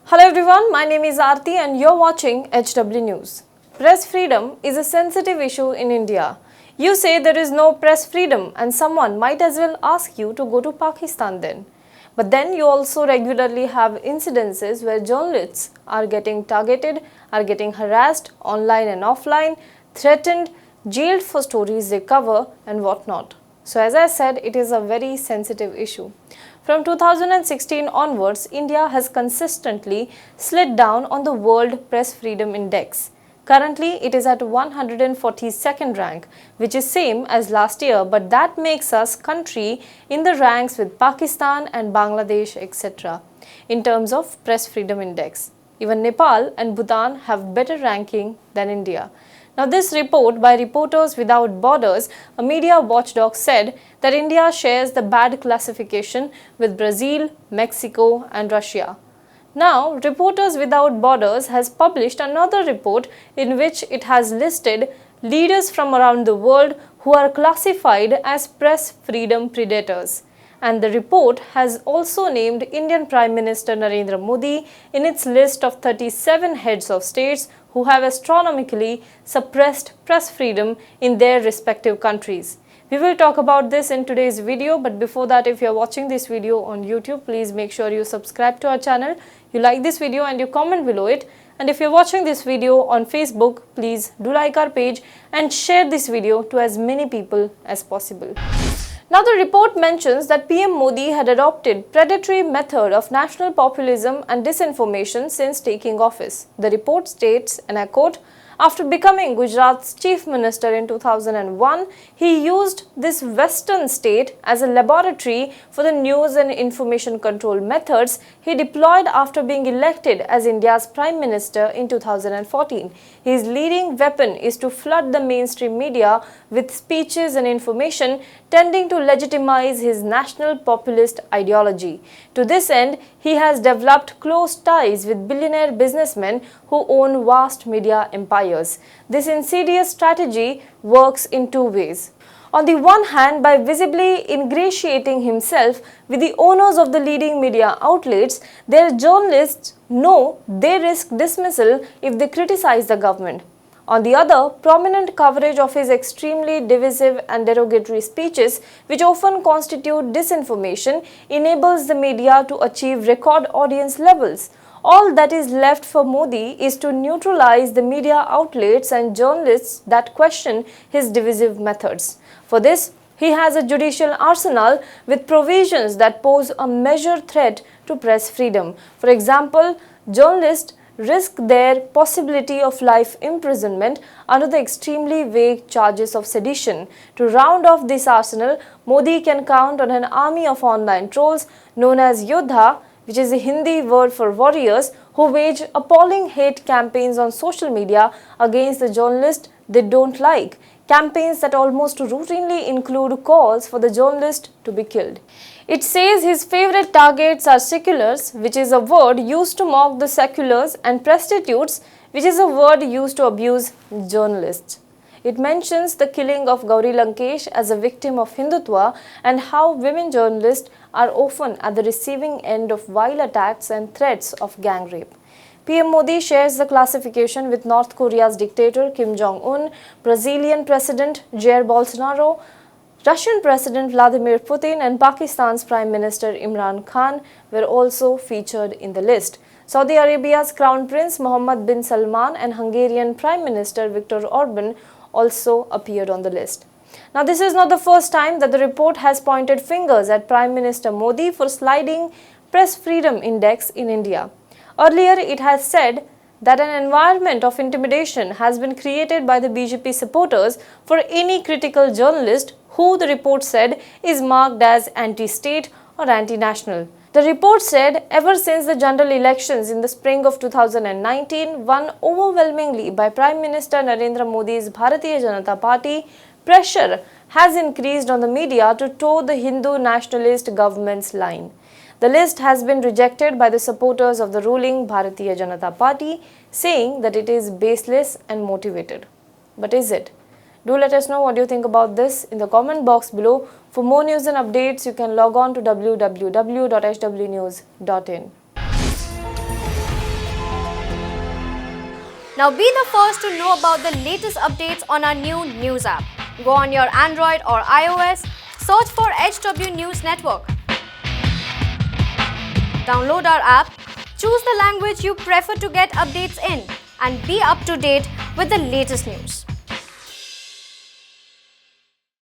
Hello everyone, my name is Aarti and you're watching HW News. Press freedom is a sensitive issue in India. You say there is no press freedom and someone might as well ask you to go to Pakistan then. But then you also regularly have incidences where journalists are getting targeted, are getting harassed online and offline, threatened, jailed for stories they cover and whatnot. So as I said, it is a very sensitive issue. From 2016 onwards, India has consistently slid down on the World Press Freedom Index. Currently, it is at 142nd rank, which is same as last year, but that makes us country in the ranks with Pakistan and Bangladesh, etc. in terms of Press Freedom Index. Even Nepal and Bhutan have better ranking than India. Now, this report by Reporters Without Borders, a media watchdog, said that India shares the bad classification with Brazil, Mexico and Russia. Now, Reporters Without Borders has published another report in which it has listed leaders from around the world who are classified as press freedom predators. And the report has also named Indian Prime Minister Narendra Modi in its list of 37 heads of states who have astronomically suppressed press freedom in their respective countries. We will talk about this in today's video, but before that, if you are watching this video on YouTube, please make sure you subscribe to our channel, you like this video and you comment below it. And if you are watching this video on Facebook, please do like our page and share this video to as many people as possible. Now, the report mentions that PM Modi had adopted predatory method of national populism and disinformation since taking office. The report states, and I quote, "After becoming Gujarat's chief minister in 2001, he used this western state as a laboratory for the news and information control methods he deployed after being elected as India's prime minister in 2014. His leading weapon is to flood the mainstream media with speeches and information tending to legitimize his national populist ideology. To this end, he has developed close ties with billionaire businessmen who own vast media empires. This insidious strategy works in two ways. On the one hand, by visibly ingratiating himself with the owners of the leading media outlets, their journalists know they risk dismissal if they criticize the government. On the other, prominent coverage of his extremely divisive and derogatory speeches, which often constitute disinformation, enables the media to achieve record audience levels. All that is left for Modi is to neutralize the media outlets and journalists that question his divisive methods. For this, he has a judicial arsenal with provisions that pose a measured threat to press freedom. For example, journalists risk their possibility of life imprisonment under the extremely vague charges of sedition. To round off this arsenal, Modi can count on an army of online trolls known as Yodha, which is a Hindi word for warriors, who wage appalling hate campaigns on social media against the journalists they don't like. Campaigns that almost routinely include calls for the journalist to be killed. It says his favorite targets are seculars, which is a word used to mock the seculars, and prostitutes, which is a word used to abuse journalists. It mentions the killing of Gauri Lankesh as a victim of Hindutva and how women journalists are often at the receiving end of vile attacks and threats of gang rape. PM Modi shares the classification with North Korea's dictator Kim Jong-un, Brazilian President Jair Bolsonaro, Russian President Vladimir Putin and Pakistan's Prime Minister Imran Khan were also featured in the list. Saudi Arabia's Crown Prince Mohammed bin Salman and Hungarian Prime Minister Viktor Orban also appeared on the list. Now, this is not the first time that the report has pointed fingers at Prime Minister Modi for sliding Press Freedom Index in India. Earlier, it has said that an environment of intimidation has been created by the BJP supporters for any critical journalist who, the report said, is marked as anti-state or anti-national. The report said ever since the general elections in the spring of 2019, won overwhelmingly by Prime Minister Narendra Modi's Bharatiya Janata Party, pressure has increased on the media to toe the Hindu nationalist government's line. The list has been rejected by the supporters of the ruling Bharatiya Janata Party, saying that it is baseless and motivated. But is it? Do let us know what you think about this in the comment box below. For more news and updates, you can log on to www.hwnews.in. Now be the first to know about the latest updates on our new news app. Go on your Android or iOS, search for HW News Network. Download our app, choose the language you prefer to get updates in, and be up to date with the latest news.